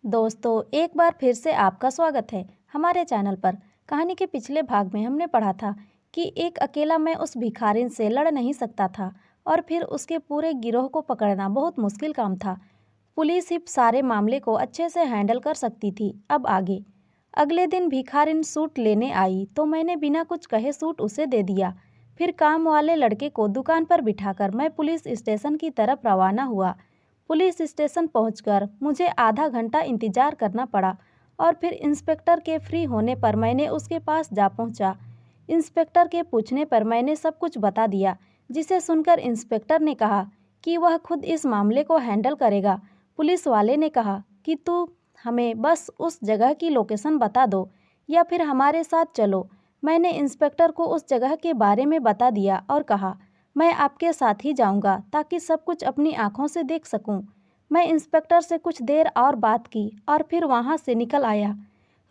दोस्तों, एक बार फिर से आपका स्वागत है हमारे चैनल पर। कहानी के पिछले भाग में हमने पढ़ा था कि एक अकेला मैं उस भिखारिन से लड़ नहीं सकता था और फिर उसके पूरे गिरोह को पकड़ना बहुत मुश्किल काम था। पुलिस ही सारे मामले को अच्छे से हैंडल कर सकती थी। अब आगे। अगले दिन भिखारिन सूट लेने आई तो मैंने बिना कुछ कहे सूट उसे दे दिया। फिर काम वाले लड़के को दुकान पर बिठाकर मैं पुलिस स्टेशन की तरफ रवाना हुआ। पुलिस स्टेशन पहुंचकर मुझे आधा घंटा इंतजार करना पड़ा और फिर इंस्पेक्टर के फ्री होने पर मैंने उसके पास जा पहुंचा। इंस्पेक्टर के पूछने पर मैंने सब कुछ बता दिया, जिसे सुनकर इंस्पेक्टर ने कहा कि वह खुद इस मामले को हैंडल करेगा। पुलिस वाले ने कहा कि तू हमें बस उस जगह की लोकेशन बता दो या फिर हमारे साथ चलो। मैंने इंस्पेक्टर को उस जगह के बारे में बता दिया और कहा, मैं आपके साथ ही जाऊंगा ताकि सब कुछ अपनी आंखों से देख सकूं। मैं इंस्पेक्टर से कुछ देर और बात की और फिर वहां से निकल आया।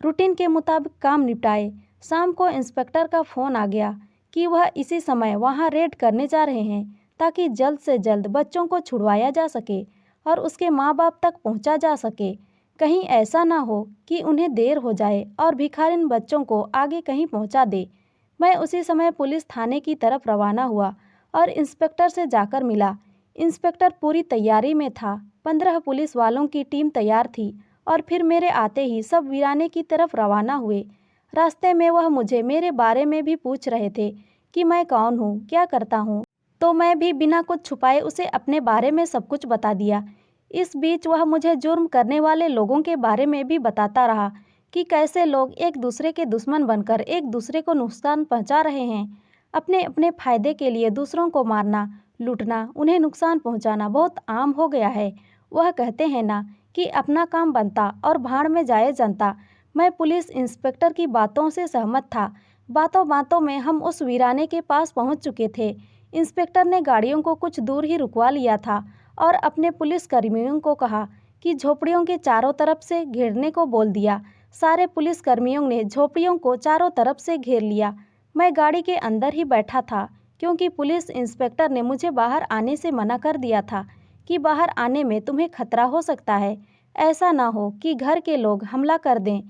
रूटीन के मुताबिक काम निपटाए। शाम को इंस्पेक्टर का फ़ोन आ गया कि वह इसी समय वहां रेड करने जा रहे हैं ताकि जल्द से जल्द बच्चों को छुड़वाया जा सके और उसके माँ बाप तक पहुंचा जा सके। कहीं ऐसा ना हो कि उन्हें देर हो जाए और भिखारिन बच्चों को आगे कहीं पहुंचा दे। मैं उसी समय पुलिस थाने की तरफ रवाना हुआ और इंस्पेक्टर से जाकर मिला। इंस्पेक्टर पूरी तैयारी में था। 15 पुलिस वालों की टीम तैयार थी और फिर मेरे आते ही सब वीराने की तरफ रवाना हुए। रास्ते में वह मुझे मेरे बारे में भी पूछ रहे थे कि मैं कौन हूँ, क्या करता हूँ। तो मैं भी बिना कुछ छुपाए उसे अपने बारे में सब कुछ बता दिया। इस बीच वह मुझे जुर्म करने वाले लोगों के बारे में भी बताता रहा कि कैसे लोग एक दूसरे के दुश्मन बनकर एक दूसरे को नुकसान पहुंचा रहे हैं। अपने अपने फायदे के लिए दूसरों को मारना, लूटना, उन्हें नुकसान पहुंचाना बहुत आम हो गया है। वह कहते हैं ना कि अपना काम बनता और भाड़ में जाए जनता। मैं पुलिस इंस्पेक्टर की बातों से सहमत था। बातों बातों में हम उस वीराने के पास पहुंच चुके थे। इंस्पेक्टर ने गाड़ियों को कुछ दूर ही रुकवा लिया था और अपने पुलिस कर्मियों को कहा कि झोपड़ियों के चारों तरफ से घेरने को बोल दिया। सारे पुलिस कर्मियों ने झोपड़ियों को चारों तरफ से घेर लिया। मैं गाड़ी के अंदर ही बैठा था क्योंकि पुलिस इंस्पेक्टर ने मुझे बाहर आने से मना कर दिया था कि बाहर आने में तुम्हें खतरा हो सकता है। ऐसा ना हो कि घर के लोग हमला कर दें,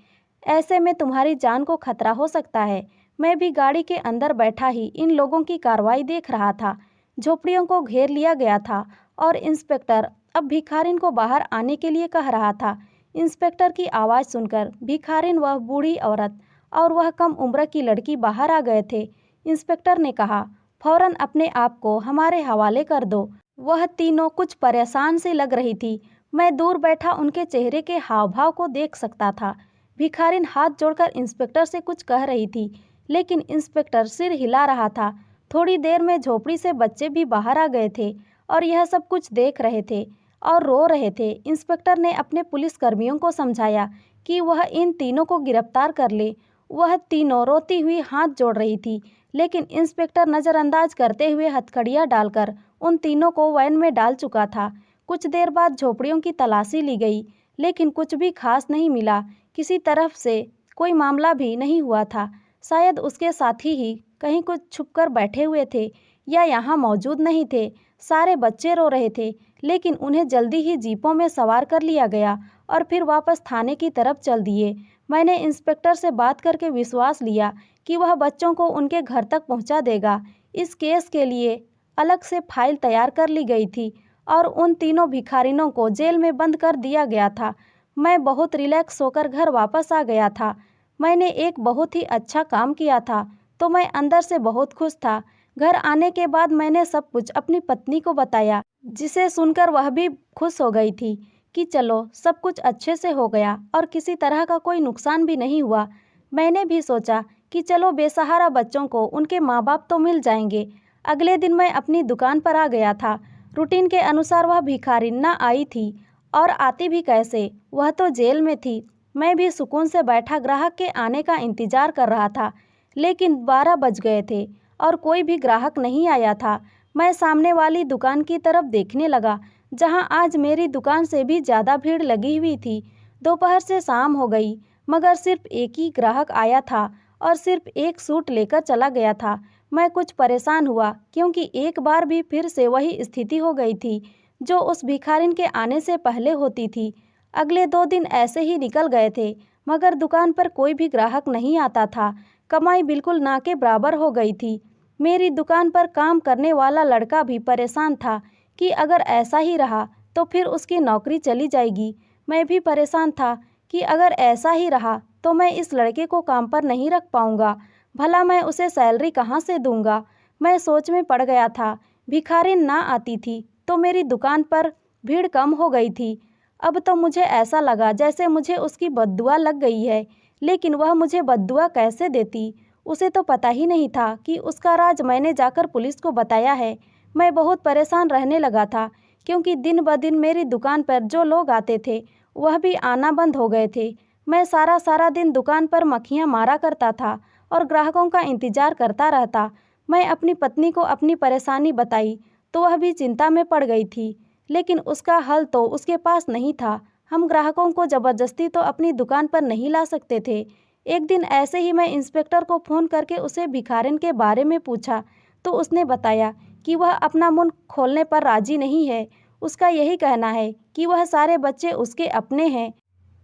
ऐसे में तुम्हारी जान को खतरा हो सकता है। मैं भी गाड़ी के अंदर बैठा ही इन लोगों की कार्रवाई देख रहा था। झोपड़ियों को घेर लिया गया था और इंस्पेक्टर अब भिखारिन को बाहर आने के लिए कह रहा था। इंस्पेक्टर की आवाज़ सुनकर भिखारिन, वह बूढ़ी औरत और वह कम उम्र की लड़की बाहर आ गए थे। इंस्पेक्टर ने कहा, फौरन अपने आप को हमारे हवाले कर दो। वह तीनों कुछ परेशान सी लग रही थी। मैं दूर बैठा उनके चेहरे के हाव भाव को देख सकता था। भिखारिन हाथ जोड़कर इंस्पेक्टर से कुछ कह रही थी, लेकिन इंस्पेक्टर सिर हिला रहा था। थोड़ी देर में झोपड़ी से बच्चे भी बाहर आ गए थे और यह सब कुछ देख रहे थे और रो रहे थे। इंस्पेक्टर ने अपने पुलिस कर्मियों को समझाया कि वह इन तीनों को गिरफ्तार कर ले। वह तीनों रोती हुई हाथ जोड़ रही थी, लेकिन इंस्पेक्टर नज़रअंदाज करते हुए हथकड़ियाँ डालकर उन तीनों को वैन में डाल चुका था। कुछ देर बाद झोपड़ियों की तलाशी ली गई, लेकिन कुछ भी खास नहीं मिला। किसी तरफ से कोई मामला भी नहीं हुआ था। शायद उसके साथी ही कहीं कुछ छुपकर बैठे हुए थे या यहाँ मौजूद नहीं थे। सारे बच्चे रो रहे थे, लेकिन उन्हें जल्दी ही जीपों में सवार कर लिया गया और फिर वापस थाने की तरफ चल दिए। मैंने इंस्पेक्टर से बात करके विश्वास लिया कि वह बच्चों को उनके घर तक पहुंचा देगा। इस केस के लिए अलग से फाइल तैयार कर ली गई थी और उन तीनों भिखारिनों को जेल में बंद कर दिया गया था। मैं बहुत रिलैक्स होकर घर वापस आ गया था। मैंने एक बहुत ही अच्छा काम किया था, तो मैं अंदर से बहुत खुश था। घर आने के बाद मैंने सब कुछ अपनी पत्नी को बताया, जिसे सुनकर वह भी खुश हो गई थी कि चलो सब कुछ अच्छे से हो गया और किसी तरह का कोई नुकसान भी नहीं हुआ। मैंने भी सोचा कि चलो बेसहारा बच्चों को उनके माँ बाप तो मिल जाएंगे। अगले दिन मैं अपनी दुकान पर आ गया था। रूटीन के अनुसार वह भिखारिन ना आई थी और आती भी कैसे, वह तो जेल में थी। मैं भी सुकून से बैठा ग्राहक के आने का इंतजार कर रहा था, लेकिन 12 बज गए थे और कोई भी ग्राहक नहीं आया था। मैं सामने वाली दुकान की तरफ देखने लगा, जहां आज मेरी दुकान से भी ज़्यादा भीड़ लगी हुई थी। दोपहर से शाम हो गई, मगर सिर्फ एक ही ग्राहक आया था और सिर्फ एक सूट लेकर चला गया था। मैं कुछ परेशान हुआ क्योंकि एक बार भी फिर से वही स्थिति हो गई थी जो उस भिखारिन के आने से पहले होती थी। अगले 2 दिन ऐसे ही निकल गए थे, मगर दुकान पर कोई भी ग्राहक नहीं आता था। कमाई बिल्कुल ना के बराबर हो गई थी। मेरी दुकान पर काम करने वाला लड़का भी परेशान था कि अगर ऐसा ही रहा तो फिर उसकी नौकरी चली जाएगी। मैं भी परेशान था कि अगर ऐसा ही रहा तो मैं इस लड़के को काम पर नहीं रख पाऊंगा। भला मैं उसे सैलरी कहाँ से दूंगा? मैं सोच में पड़ गया था। भिखारिन ना आती थी तो मेरी दुकान पर भीड़ कम हो गई थी। अब तो मुझे ऐसा लगा जैसे मुझे उसकी बद्दुआ लग गई है। लेकिन वह मुझे बद्दुआ कैसे देती? उसे तो पता ही नहीं था कि उसका राज मैंने जाकर पुलिस को बताया है। मैं बहुत परेशान रहने लगा था क्योंकि दिन ब दिन मेरी दुकान पर जो लोग आते थे वह भी आना बंद हो गए थे। मैं सारा सारा दिन दुकान पर मक्खियाँ मारा करता था और ग्राहकों का इंतजार करता रहता। मैं अपनी पत्नी को अपनी परेशानी बताई तो वह भी चिंता में पड़ गई थी, लेकिन उसका हल तो उसके पास नहीं था। हम ग्राहकों को ज़बरदस्ती तो अपनी दुकान पर नहीं ला सकते थे। एक दिन ऐसे ही मैं इंस्पेक्टर को फ़ोन करके उसे भिखारिन के बारे में पूछा तो उसने बताया कि वह अपना मुंह खोलने पर राजी नहीं है। उसका यही कहना है कि वह सारे बच्चे उसके अपने हैं।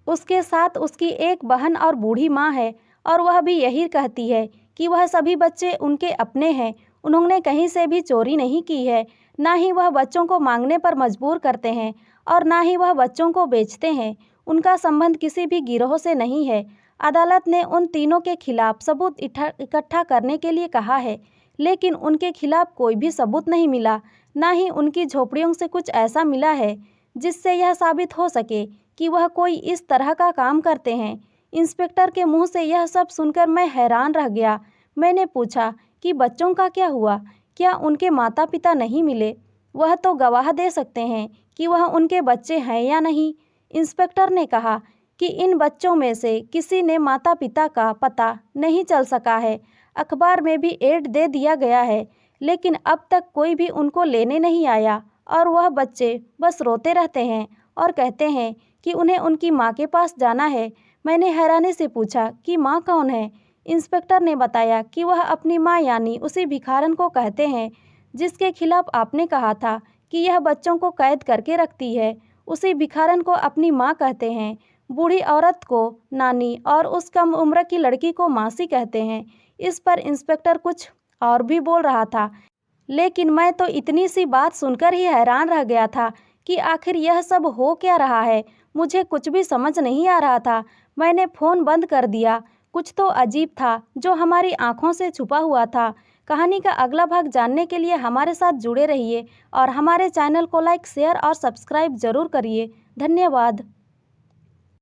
उसके साथ उसकी एक बहन और बूढ़ी माँ है और वह भी यही कहती है कि वह सभी बच्चे उनके अपने हैं। उन्होंने कहीं से भी चोरी नहीं की है, ना ही वह बच्चों को मांगने पर मजबूर करते हैं और ना ही वह बच्चों को बेचते हैं। उनका संबंध किसी भी गिरोह से नहीं है। अदालत ने उन तीनों के खिलाफ सबूत इकट्ठा करने के लिए कहा है, लेकिन उनके खिलाफ कोई भी सबूत नहीं मिला। ना ही उनकी झोपड़ियों से कुछ ऐसा मिला है जिससे यह साबित हो सके कि वह कोई इस तरह का काम करते हैं। इंस्पेक्टर के मुंह से यह सब सुनकर मैं हैरान रह गया। मैंने पूछा कि बच्चों का क्या हुआ? क्या उनके माता पिता नहीं मिले? वह तो गवाह दे सकते हैं कि वह उनके बच्चे हैं या नहीं। इंस्पेक्टर ने कहा कि इन बच्चों में से किसी ने माता पिता का पता नहीं चल सका है। अखबार में भी एड दे दिया गया है, लेकिन अब तक कोई भी उनको लेने नहीं आया और वह बच्चे बस रोते रहते हैं और कहते हैं कि उन्हें उनकी माँ के पास जाना है। मैंने हैरानी से पूछा कि माँ कौन है? इंस्पेक्टर ने बताया कि वह अपनी माँ यानी उसी भिखारन को कहते हैं जिसके खिलाफ आपने कहा था कि यह बच्चों को कैद करके रखती है। उसी भिखारन को अपनी माँ कहते हैं। बूढ़ी औरत को नानी और उस कम उम्र की लड़की को मासी कहते हैं। इस पर इंस्पेक्टर कुछ और भी बोल रहा था, लेकिन मैं तो इतनी सी बात सुनकर ही हैरान रह गया था कि आखिर यह सब हो क्या रहा है। मुझे कुछ भी समझ नहीं आ रहा था। मैंने फ़ोन बंद कर दिया। कुछ तो अजीब था जो हमारी आंखों से छुपा हुआ था। कहानी का अगला भाग जानने के लिए हमारे साथ जुड़े रहिए और हमारे चैनल को लाइक, शेयर और सब्सक्राइब ज़रूर करिए। धन्यवाद।